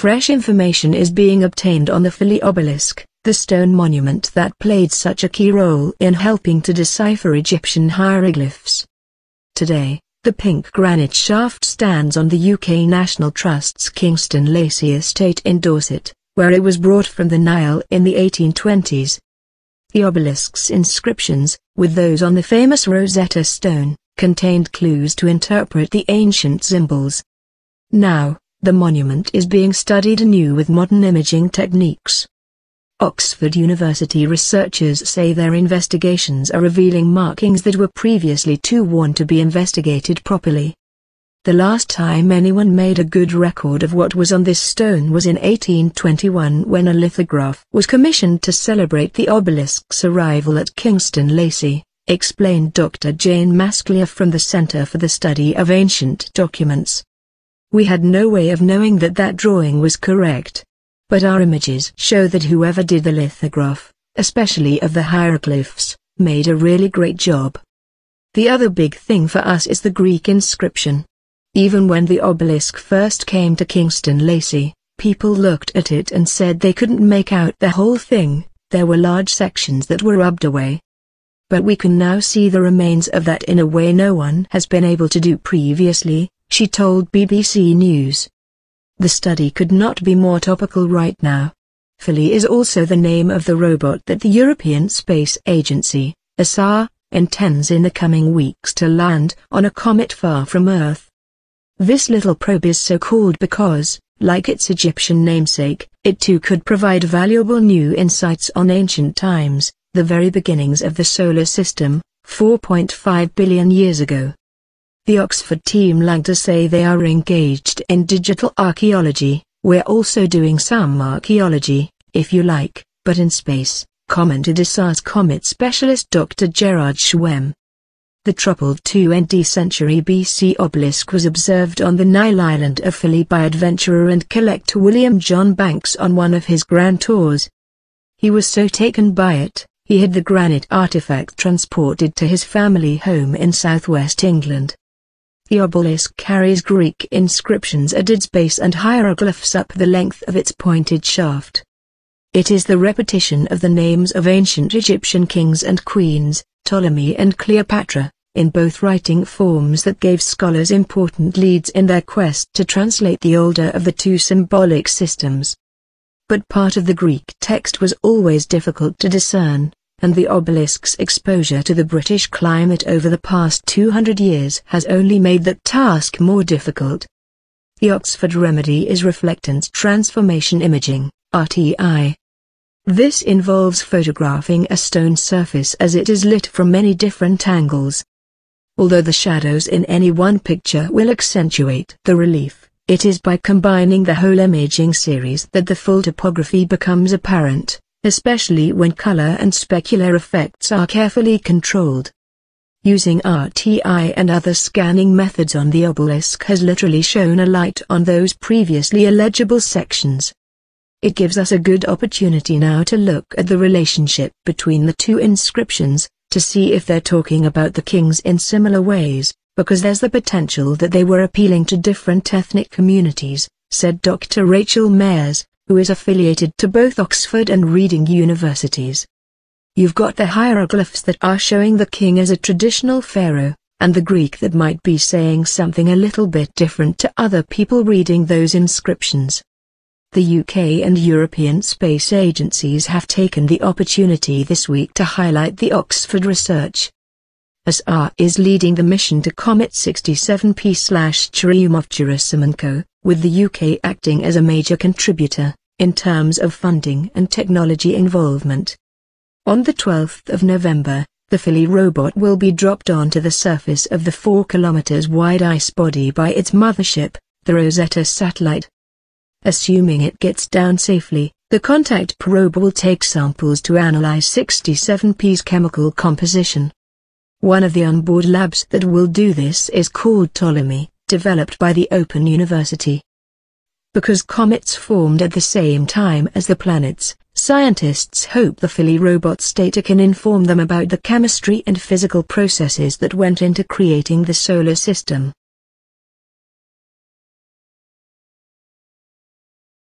fresh information is being obtained on the Philae obelisk, the stone monument that played such a key role in helping to decipher Egyptian hieroglyphs. Today, the pink granite shaft stands on the UK National Trust's Kingston Lacy estate in Dorset, where it was brought from the Nile in the 1820s. The obelisk's inscriptions, with those on the famous Rosetta stone, contained clues to interpret the ancient symbols. Now, the monument is being studied anew with modern imaging techniques. Oxford University researchers say their investigations are revealing markings that were previously too worn to be investigated properly. The last time anyone made a good record of what was on this stone was in 1821 when a lithograph was commissioned to celebrate the obelisk's arrival at Kingston Lacy, explained Dr Jane Masséglia from the Centre for the Study of Ancient Documents. We had no way of knowing that that drawing was correct. But our images show that whoever did the lithograph, especially of the hieroglyphs, made a really great job. The other big thing for us is the Greek inscription. Even when the obelisk first came to Kingston Lacy, people looked at it and said they couldn't make out the whole thing. There were large sections that were rubbed away. But we can now see the remains of that in a way no one has been able to do previously, she told BBC News. The study could not be more topical right now. Philae is also the name of the robot that the European Space Agency, ESA, intends in the coming weeks to land on a comet far from Earth. This little probe is so called because, like its Egyptian namesake, it too could provide valuable new insights on ancient times, the very beginnings of the solar system, 4.5 billion years ago. The Oxford team like to say they are engaged in digital archaeology. We're also doing some archaeology, if you like, but in space, commented ESA's comet specialist Dr Gerard Schwem. The troubled 2nd century BC obelisk was observed on the Nile island of Philae by adventurer and collector William John Banks on one of his grand tours. He was so taken by it, he had the granite artifact transported to his family home in southwest England. The obelisk carries Greek inscriptions at its base and hieroglyphs up the length of its pointed shaft. It is the repetition of the names of ancient Egyptian kings and queens, Ptolemy and Cleopatra, in both writing forms that gave scholars important leads in their quest to translate the older of the two symbolic systems. But part of the Greek text was always difficult to discern, and the obelisk's exposure to the British climate over the past 200 years has only made that task more difficult. The Oxford remedy is reflectance transformation imaging, RTI. This involves photographing a stone surface as it is lit from many different angles. Although the shadows in any one picture will accentuate the relief, it is by combining the whole imaging series that the full topography becomes apparent, especially when color and specular effects are carefully controlled. Using RTI and other scanning methods on the obelisk has literally shown a light on those previously illegible sections. It gives us a good opportunity now to look at the relationship between the two inscriptions, to see if they're talking about the kings in similar ways, because there's the potential that they were appealing to different ethnic communities, said Dr. Rachel Mayers, who is affiliated to both Oxford and Reading universities. You've got the hieroglyphs that are showing the king as a traditional pharaoh, and the Greek that might be saying something a little bit different to other people reading those inscriptions. The UK and European space agencies have taken the opportunity this week to highlight the Oxford research. ESA is leading the mission to Comet 67P/Churyumov-Gerasimenko, with the UK acting as a major contributor, in terms of funding and technology involvement. On the 12th of November, the Philae robot will be dropped onto the surface of the 4 km wide ice body by its mothership, the Rosetta satellite. Assuming it gets down safely, the contact probe will take samples to analyze 67P's chemical composition. One of the onboard labs that will do this is called Ptolemy, developed by the Open University. Because comets formed at the same time as the planets, scientists hope the Philae robot's data can inform them about the chemistry and physical processes that went into creating the solar system.